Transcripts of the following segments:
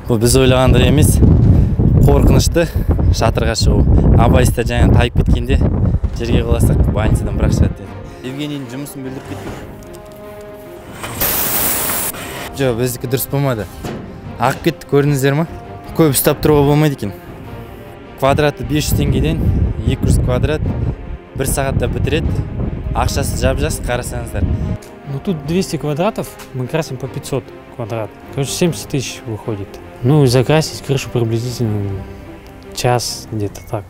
Бұл біз ойлағандай емес, қорқынышты шатырға шығу. Абайста жаңа тайып кеткенде жерге қаласақ больницадан бірақ шығады деді. Евгенийдің жұмысын білдіріп кеткен. Жоқ, біздікі дұрыс болмады. Ақ кетті, көрдіңіздер ма? Көп ұстап тұруға болмайды екен. Квадраты 500 теңгеден 200 квадрат 1 сағатта бітіреді. Ақшасы жап-жас, қарасаңыздар. Ну тут 200 квадратов, мы красим по 500 квадрат. Короче, 70 тысяч выходит. Ну, закрасить крышу приблизительно час, где-то так.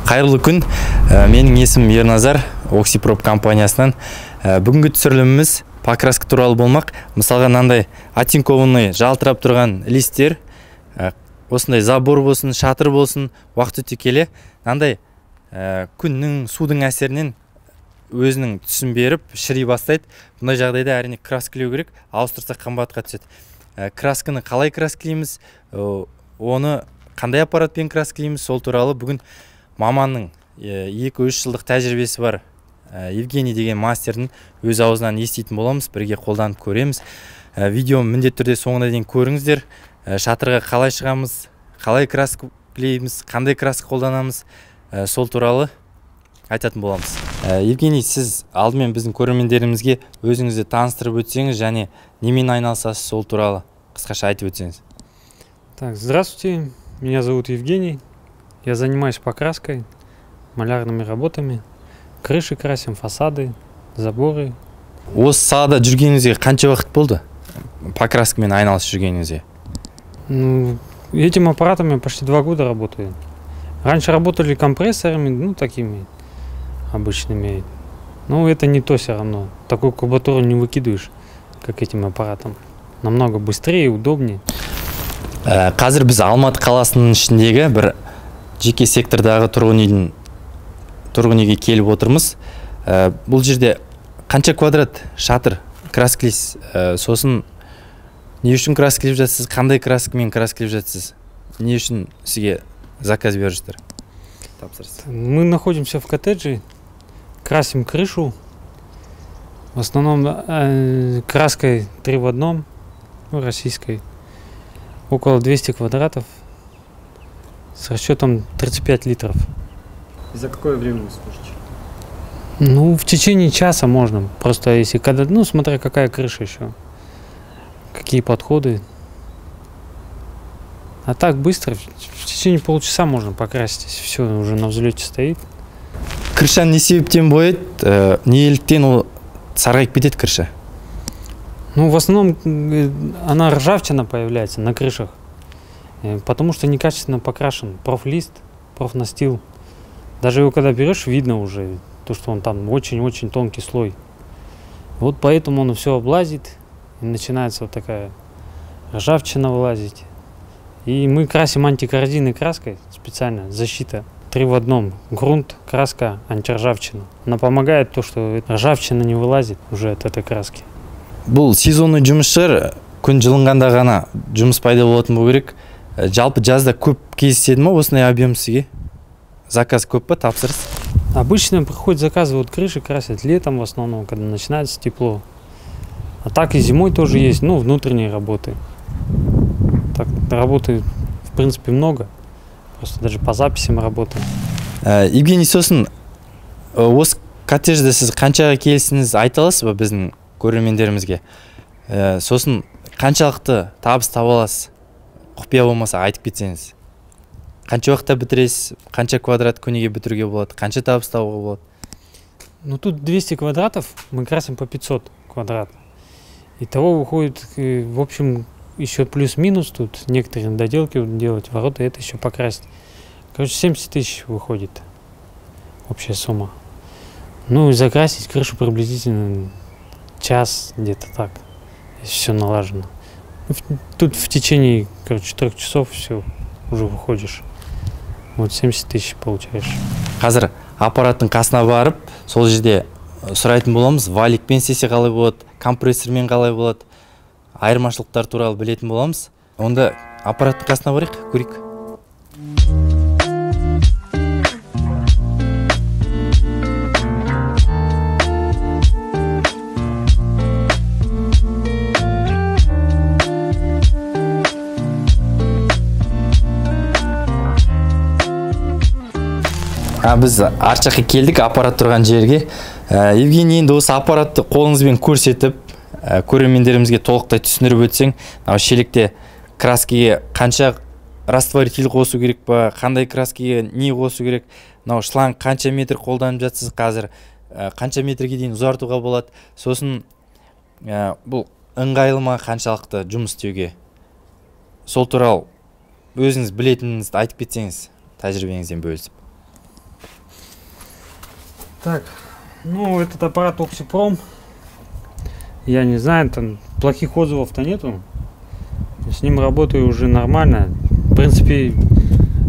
Қайырлы күн, менің есімім Ерназар, Оксипроп компаниясынан. Бүгінгі түсіріліміміз покраска туралы болмақ. Мысалға мынандай атинкованный жалтырап тұрған листер, осындай забор болсын, шатыр болсын, уақыт өте келе мынандай күннің, судың әсерінен өзінің түсін беріп шіри бастайды. Бұндай жағдайда әрине краскілеу керек, ауыстырсақ қымбатқа түседі. Красканы қалай краскілейміз, оны қандай аппаратпен краскілейміз, сол туралы бүгін маманның 2-3 жылдық тәжірибесі бар Евгений деген мастердің өз аузынан еститін боламыз, бірге қолданып көреміз. Видеоны міндетті түрде соңына дейін көріңіздер. Шатырға қалай шығамыз, қалай краскілейміз, қандай краска қолданамыз, сол туралы айтатын боламыз. Евгений, сіз алдымен біздің көрермендерімізге өзіңізді таныстырып өтсеңіз және немен айналысасыз, сол туралы қысқаша айтып өтсеңіз. Так, здравствуйте, меня зовут Евгений. Я занимаюсь покраской, малярными работами. Крыши красим, фасады, заборы. Осы салада жүргеніңізге қанша уақыт болды? Покраскамен айналысып жүргеніңізге? Ну, этим аппаратами почти 2 года работаю. Раньше работали компрессорами, ну, такими обычными. Но это не то все равно. Такую кубатуру не выкидываешь, как этим аппаратом. Намного быстрее и удобнее. Қазір біз Алматы қаласының ішіндегі бір жеке сектордағы тұрғын үйге келіп отырмыз. Бұл жерде қанша квадрат шатыр краскілейсіз? Сосын не үшін краскілеп жатсыз? Қандай краскамен краскілеп жатсыз? Не үшін сізге заказ беріп жатыр? Мы находимся в коттедже, красим крышу. В основном краской 3 в 1, ну, российской. Около 200 квадратов с расчетом 35 литров. И за какое время вы сможете? Ну, в течение часа можно. Просто если когда, ну, смотря какая крыша еще, какие подходы. А так быстро, в течение полчаса можно покрасить, если все уже на взлете стоит. Крышаны не себептен бояды, неліктен ол сарғайып кетеді крыша? Ну, в основном она ржавчина появляется на крышах, потому что некачественно покрашен профлист, профнастил. Даже его когда берешь, видно уже, то, что он там очень-очень тонкий слой. Вот поэтому он все облазит, и начинается вот такая ржавчина вылазить. И мы красим антикоррозийной краской, специально, защита. 3 в 1, грунт, краска, антиржавчина. Она помогает то, что ржавчина не вылазит уже от этой краски. Бұл сезонный жұмысшылар күн жылынғанда ғана жұмыс пайда болатын болу керек. Жалпы жазда көп кездеседі ме осындай объем сізге? Заказ көп па, тапсырыс? Обычно приходят заказы, вот крыши красят летом в основном, когда начинается тепло. А так и зимой тоже есть, ну, внутренние работы. Так, работы, в принципе, много. Просто даже по записям работаем. Евгений, сосын, осы коттеджде сіз қаншаға келсіңіз айта аласыз ба біздің көрермендерімізге? Сосын қаншалықты табыс таба аласыз? Құпия болмаса айтып кетсеңіз. Қанша уақытта бітіресіз? Қанша квадрат күнеге бітіруге болады? Қанша табыс табуға болады? Ну тут 200 квадратов, мы красим по 500 квадратов. Итого выходит, в общем, еще плюс-минус тут некоторые доделки делать, ворота это еще покрасить. Короче, 70 тысяч выходит общая сумма. Ну и закрасить крышу приблизительно час, где-то так, если все налажено. Тут в течение, короче, 4 часов все, уже выходишь. Вот 70 тысяч получаешь. Қазір аппараттың қасына барып, сол жерде сұрайтын боламыз, валикпен істесе қалай болады, компрессормен қалай болады, айырмашылықтар туралы білетін боламыз. Онда аппараттың қасына барайық, көрейік. Біз арт жаққа келдік аппарат тұрған жерге. Евгений, енді осы аппаратты қолыңызбен көрсетіп, көрермендерімізге толықтай түсіндіріп өтсең, шелекте краскеге қанша растворитель қосу керек па, қандай краскеге не қосу керек, шланг қанша метр қолданып жатсыз қазір, қанша метрге дейін ұзартуға болады, сосын бұл ыңғайлы ма қаншалықты жұмыс істеуге, сол туралы өзіңіз білетініңізді айтып кетсеңіз, тәжірибеңізден бөлісіп. Так, ну этот аппарат Oxyprom, я не знаю, там плохих отзывов-то нету. С ним работаю уже нормально. В принципе,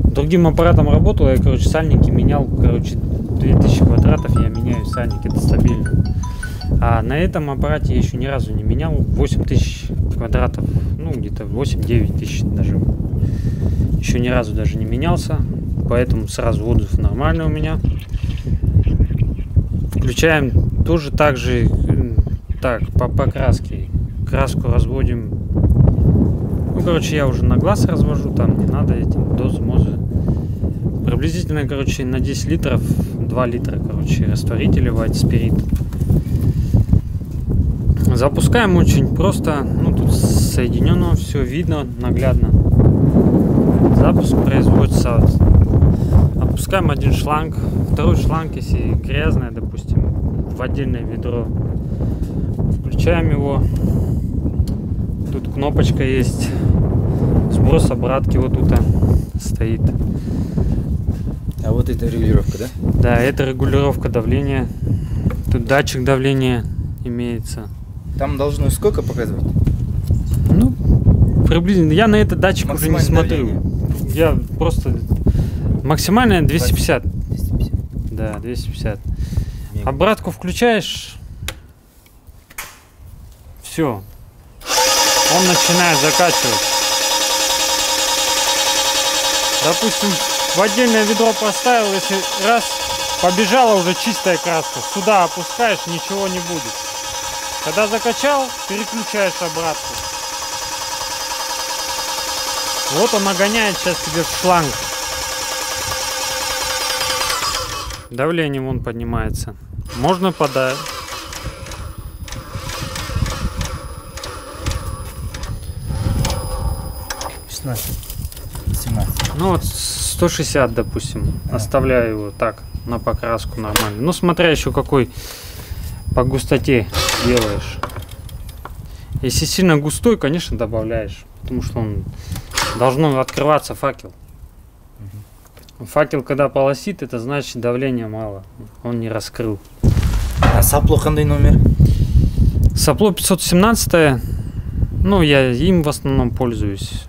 другим аппаратом работал, я, короче, сальники менял, 2000 квадратов я меняю сальники, это стабильно. А на этом аппарате я еще ни разу не менял, 8000 квадратов, ну где-то 8-9 тысяч даже. Еще ни разу даже не менялся, поэтому сразу отзыв нормальный у меня. Включаем тоже так же, так, по покраске. Краску разводим. Ну, короче, я уже на глаз развожу, там не надо этим дозу мозга. Приблизительно, короче, на 10 литров, 2 литра, короче, растворителя white spirit. Запускаем очень просто, ну, тут соединено, все видно наглядно. Запуск производится. Опускаем один шланг, второй шланг, если грязное, допустим, в отдельное ведро. Включаем его. Тут кнопочка есть. Сброс обратки вот тут стоит. А вот это регулировка, да? Да, это регулировка давления. Тут датчик давления имеется. Там должно сколько показывать? Ну, приблизительно. Я на этот датчик уже не смотрю. Давление. Я просто... Максимальная 250. 250. Да, 250. Обратку включаешь. Все. Он начинает закачивать. Допустим, в отдельное ведро поставил, если раз побежала уже чистая краска, сюда опускаешь, ничего не будет. Когда закачал, переключаешь обратно. Вот он нагоняет сейчас тебе в шланг. Давление вон поднимается. Можно подать. Ну вот 160, допустим. Оставляю его так на покраску нормально. Ну смотря еще какой по густоте делаешь. Если сильно густой, конечно, добавляешь, потому что он должно открываться факел. Факел, когда полосит, это значит давления мало. Он не раскрыл. А сопло какой номер? Сопло 517. Ну, я им в основном пользуюсь.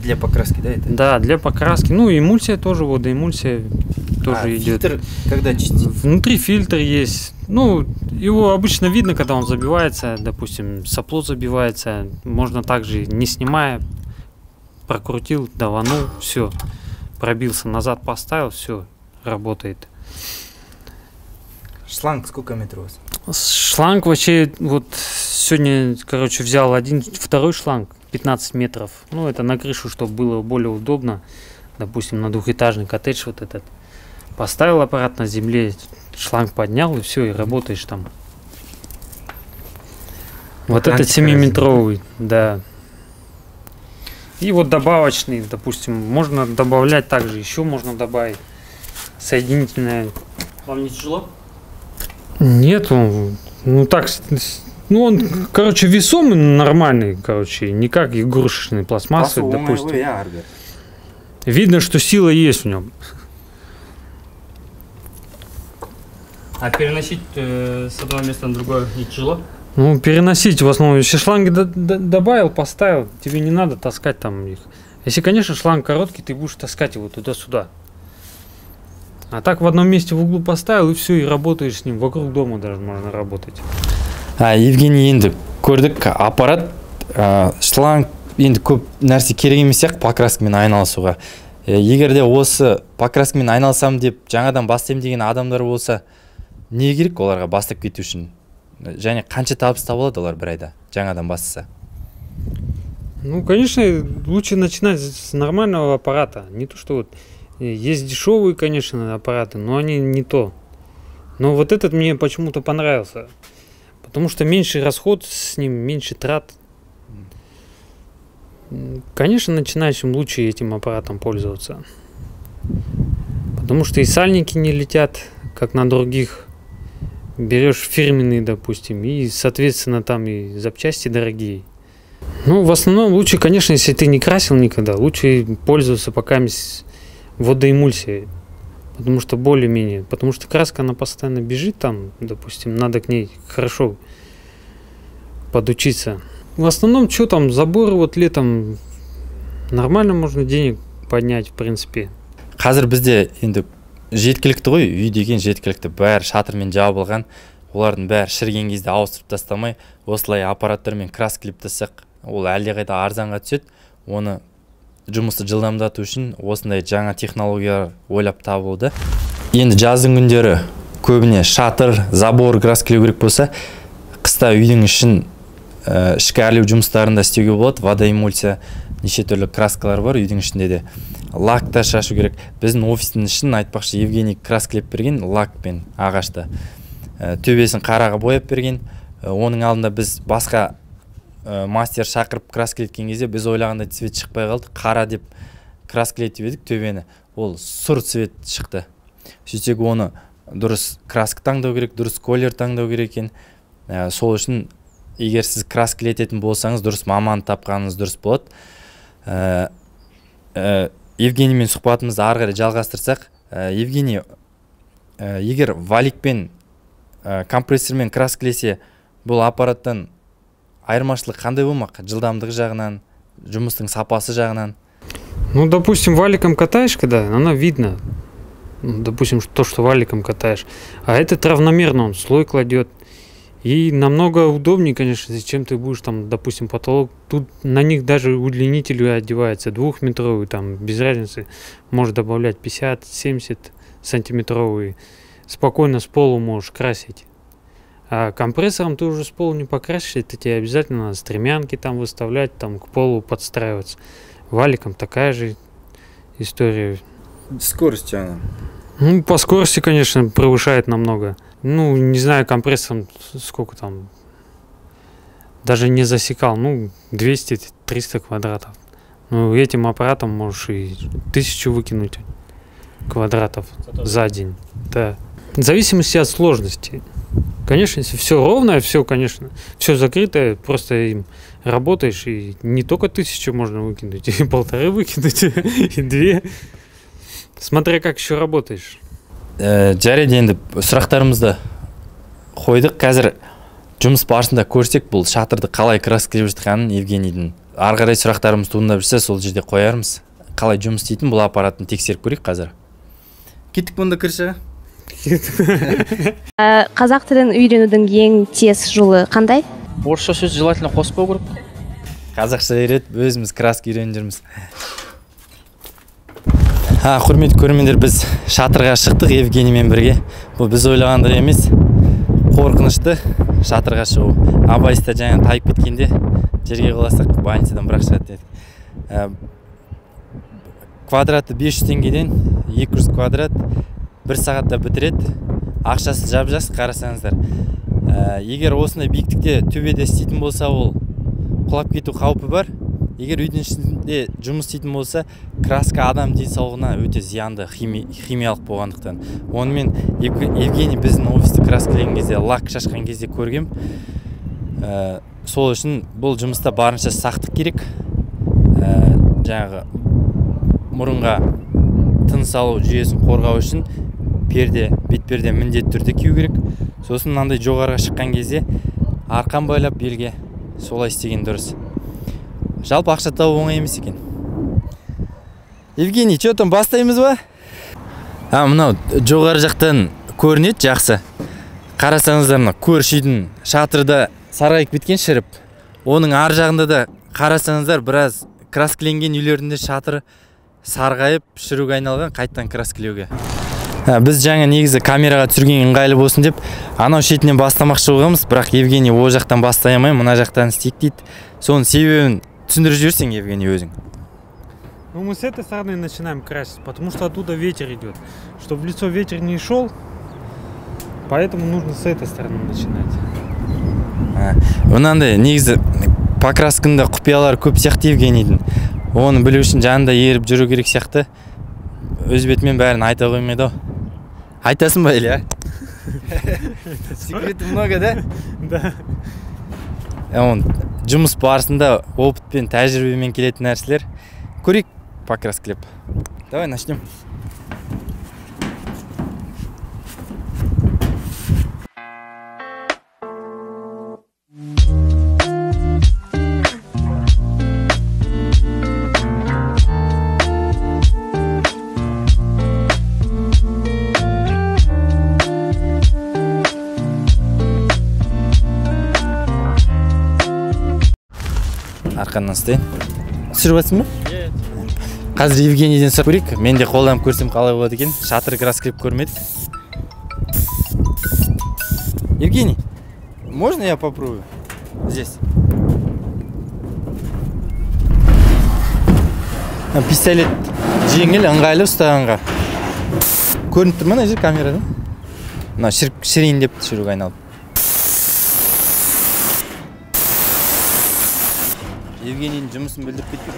Для покраски, да, это? Да, для покраски. Ну, эмульсия тоже, водоэмульсия тоже идет. Фильтр когда чистить? Внутри фильтр есть. Ну, его обычно видно, когда он забивается. Допустим, сопло забивается. Можно также, не снимая, прокрутил, даванул, все. Пробился, назад поставил, все, работает. Шланг сколько метров? Шланг вообще, вот сегодня, короче, взял второй шланг, 15 метров. Ну, это на крышу, чтобы было более удобно. Допустим, на двухэтажный коттедж вот этот. Поставил аппарат на земле, шланг поднял, и все, и работаешь там. Вот этот 7-метровый, да. И вот добавочный, допустим, можно добавлять также, еще можно добавить соединительное. Вам не тяжело? Нет, он, ну так, ну он, короче, весомый, нормальный, короче, не как игрушечный пластмассовый, допустим. Видно, что сила есть в нем. А переносить с одного места на другое не тяжело? Ну, переносить в основном, если шланги добавил, поставил, тебе не надо таскать там их. Если, конечно, шланг короткий, ты будешь таскать его туда-сюда. А так в одном месте в углу поставил, и все, и работаешь с ним. Вокруг дома даже можно работать. Евгений, енді көрдік аппарат, шланг енді көп нәрсе керек емес сияқты покраскамен айналысуға. Егер де осы покраскамен айналысам деп жаңадан бастаймын деген адамдар болса, не керек оларға бастап кету үшін? Және қанша табыс табылады олар бір айда жаңадан бастаса? Ну, конечно, лучше начинать с нормального аппарата. Не то, что вот Есть дешевые, конечно, аппараты, но они не то. Но вот этот мне почему-то понравился. Потому что меньше расход с ним, меньше трат. Конечно, начинающим лучше этим аппаратом пользоваться. Потому что и сальники не летят, как на других. Берешь фирменные, допустим, и, соответственно, там и запчасти дорогие. Ну, в основном лучше, конечно, если ты не красил никогда, лучше пользоваться пока водоэмульсией. Потому что более-менее. Потому что краска, она постоянно бежит там, допустим, надо к ней хорошо подучиться. В основном, что там, заборы вот летом нормально можно денег поднять, в принципе. Қазір бізде енді жеткілікті ғой, үй деген жеткілікті, бәрі шатырмен жабылған, олардың бәрі шірген кезде ауыстырып тастамай, осылай аппараттармен краскілеп тастасақ, ол әлдеқайда арзанға түседі. Оны жұмысты жылдамдату үшін осындай жаңа технологиялар ойлап табылды. Енді жаздың күндері көбіне шатыр, забор краскілеу керек болса, қыста үйдің ішін ішкі әрлеу жұмыстарында істеуге болады. Водоэмульсия, неше түрлі краскалар бар үйдің ішінде де. Лакта шашу керек. Біздің офистің ішін айтпақшы Евгений краскілеп берген лакпен ағашты. Төбесін қараға бояп берген. Оның алдында біз басқа мастер шақырып краскілеткен кезде біз ойлағандай цвет шықпай қалды. Қара деп краскілетіп едік төбені. Ол сұр цвет шықты. Сөйтсек оны дұрыс краска таңдау керек, дұрыс колер таңдау керек екен. Сол үшін егер сіз краскілететін болсаңыз, дұрыс маман тапқаныңыз дұрыс болады. Евгениймен сұхбатымызды ары қарай жалғастырсақ, Евгений, егер валикпен компрессормен краскілесе, бұл аппараттан айырмашылық қандай болмақ? Жылдамдығы жағынан, жұмыстың сапасы жағынан? Ну, допустим, валиком катаешь, когда она видно. Допустим, то, что валиком катаешь. А этот равномерно, он слой кладет. И намного удобнее, конечно, чем ты будешь там, допустим, потолок. Тут на них даже удлинитель одевается, 2-метровый, там, без разницы. Может добавлять 50-70 сантиметровый. Спокойно с полу можешь красить. А компрессором ты уже с полу не покрасишь, это тебе обязательно надо стремянки там выставлять, там к полу подстраиваться. Валиком такая же история. Скорость она? Ну, по скорости, конечно, превышает намного. Ну, не знаю, компрессором сколько там, даже не засекал, ну, 200-300 квадратов. Ну, этим аппаратом можешь и 1000 выкинуть квадратов за день. Да. В зависимости от сложности. Конечно, если все ровное, все, конечно, все закрытое, просто им работаешь, и не только 1000 можно выкинуть, и 1,5 выкинуть, и 2. Смотря как еще работаешь. Жарайды, енді сұрақтарымызды қойдық. Қазір жұмыс барысында көрсек, бұл шатырды қалай краскілеп жатқанын Евгенийдің. Ары қарай сұрақтарымыз туындап жүрсе, сол жерде қоярмыз. Қалай жұмыс істейтін бұл аппаратын тексеріп көрейік қазір. Кеттік бұнда кірші. Қазақ тілін үйренудің ең тез жолы қандай? Орысша сөз желательно қоспау керек. Қазақша үйретіп, өзіміз краска үйреніп жүрміз. Құрметті көрермендер, біз шатырға шықтық Евгениймен бірге. Бұл біз ойлағандай емес, қорқынышты шатырға шығу. Абайста жаңа тайып кеткенде жерге құласақ больницадан бірақ шығады деді. Квадраты 500 теңгеден 200 квадрат 1 сағатта бітіреді. Ақшасы жап-жас, қарасаңыздар. Егер осындай биіктікте төбеде істейтін болса, ол құлап кету қаупі бар. Егер үйдің ішінде жұмыс істейтін болса, краска адам денсаулығына өте зиянды, химиялық болғандықтан. Онымен Евгений біздің офисті краскілеген кезде, лак шашқан кезде көргем. Сол үшін бұл жұмыста барынша сақтық керек. Жаңағы мұрынға тыныс алу жүйесін қорғау үшін бетперде міндетті түрде кию керек. Сосын мынандай жоғарыға шыққан кезде арқан байлап белге солай істеген дұрыс. Жалпы ақша табу оңай емес екен. Евгений, что там, бастаймыз ба? Мынау жоғары жақтан көрінеді жақсы. Қарасаңыздар, мына көрші үйдің шатырда сарғайып кеткен шіріп. Оның ар жағында да қарасаңыздар, біраз краскіленген үйлерінде шатыр сарғайып, шіруге айналған, қайттан краскілеуге. Біз жаңа негізі камераға түсірген ыңғайлы болсын деп, анау шетінен бастамақшы болғанбыз, бірақ Евгений ол жақтан бастай алмай, мына жақтан істейік дейді. Соның себебін түсіндіріп жіберсең, Евгений, өзің. Ну, мы с этой стороны начинаем красить, потому что оттуда ветер идет. Чтобы в лицо ветер не шел, поэтому нужно с этой стороны начинать. Мынандай негізі покраскында құпиялар көп сияқты Евгенийдің. Оны білу үшін жанында еріп жүру керек сияқты. Өз бетімен бәрін айта қоймайды ау. Айтасың ба, Илья? Секреті много, да? Да. Он жұмыс барысында опытпен, тәжірибемен келетін нәрселер. Көрейік покраскілеп. Давай начнем. Арқаннан ұстайын. Түсіріп жатсың ба? Қазір Евгенийден сұрап көрейік. Мен де қолданып көрсем қалай болады екен. Шатыр краскілеп көрмедік. Евгений, можно я попробую? Здесь. Пистолет жеңіл, ыңғайлы ұстағанға. Көрініп тұр ма мына жер камерада? Мына шірейін деп шіруге айналып. Евгенийдің жұмысын білдіріп кетті.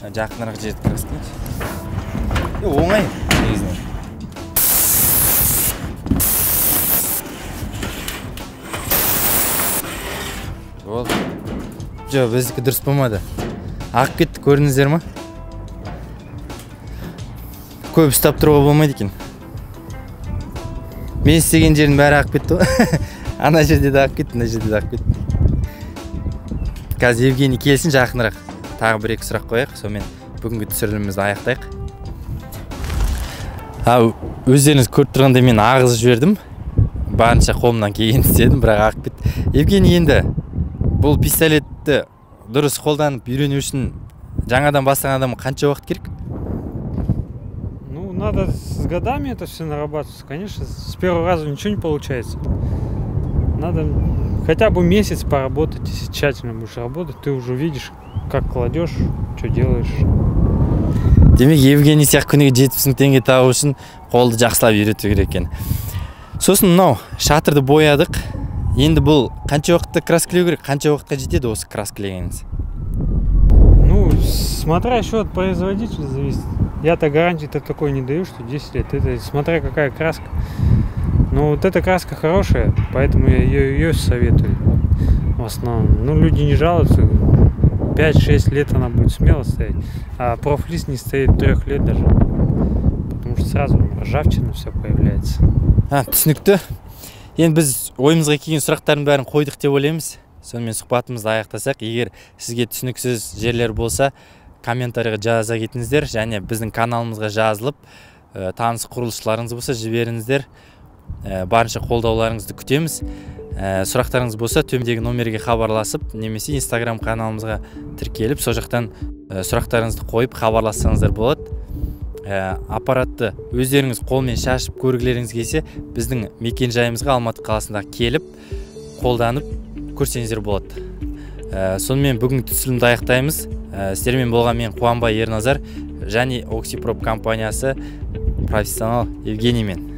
Жақынырақ жерді краскілейінші. Оңай негізінен. Жоқ, біздікі дұрыс болмады. Ағып кетті, көрдіңіздер ма? Көп ұстап тұруға болмайды екен. Мен істеген жердің бәрі ағып кетті. Ана жерде де ағып кетті, мына жерде де ағып кетті. Қазір Евгений келсін жақынырақ. Тағы бір-екі сұрақ қояйық, сонымен бүгінгі түсірілімімізді аяқтайық. Өздеріңіз көріп тұрғанда мен ағызып жібердім. Барынша қолымнан келгенін істедім, бірақ ағып кетті. Евгений, енді бұл пистолетті дұрыс қолданып үйрену үшін жаңадан бастаған адамға қанша уақыт керек? Ну, надо с годами это все нарабатывать. Конечно, с первого раза ничего не получается. Надо хотя бы месяц поработать, если тщательно будешь работать, ты уже видишь, как кладешь, что делаешь. Демек, Евгений сияқты күніге 70 теңге табу үшін қолды жақсылап үйрету керек екен. Сосын мынау шатырды боядық. Енді бұл қанша уақытта краскілеу керек? Қанша уақытқа жетеді осы краскілегеніңіз? Ну, смотря еще от производителя зависит. Я-то гарантии-то такой не даю, что 10 лет. Это смотря какая краска. Но вот эта краска хорошая, поэтому я ее советую в основном. Ну, люди не жалуются. 5-6 лет она будет смело стоять. А профлист не стоит 3 лет даже. Потому что сразу ржавчина все появляется. Түсінікті. Енді біз ойымызға келген сұрақтардың бәрін қойдық деп ойлаймыз. Сонымен сұхбатымызды аяқтасақ, егер сізге түсініксіз жерлер болса, комментарийға жаза кетіңіздер, және біздің каналымызға жазылып, таныс құрылысшыларыңыз болса жіберіңіздер. Барынша қолдауларыңызды күтеміз. Сұрақтарыңыз болса, төмендегі номерге хабарласып, немесе Instagram каналымызға тіркеліп, сол жақтан сұрақтарыңызды қойып хабарлассаңыздар болады. Аппаратты өздеріңіз қолмен шашып көргілеріңіз келсе, біздің мекен жайымызға Алматы қаласында келіп, қолданып көрсеңіздер болады. Сонымен бүгін түсірілімді аяқтаймыз. Сіздермен болған мен Қуанбай Ерназар және Oxyprop компаниясы профессионал Евгениймен.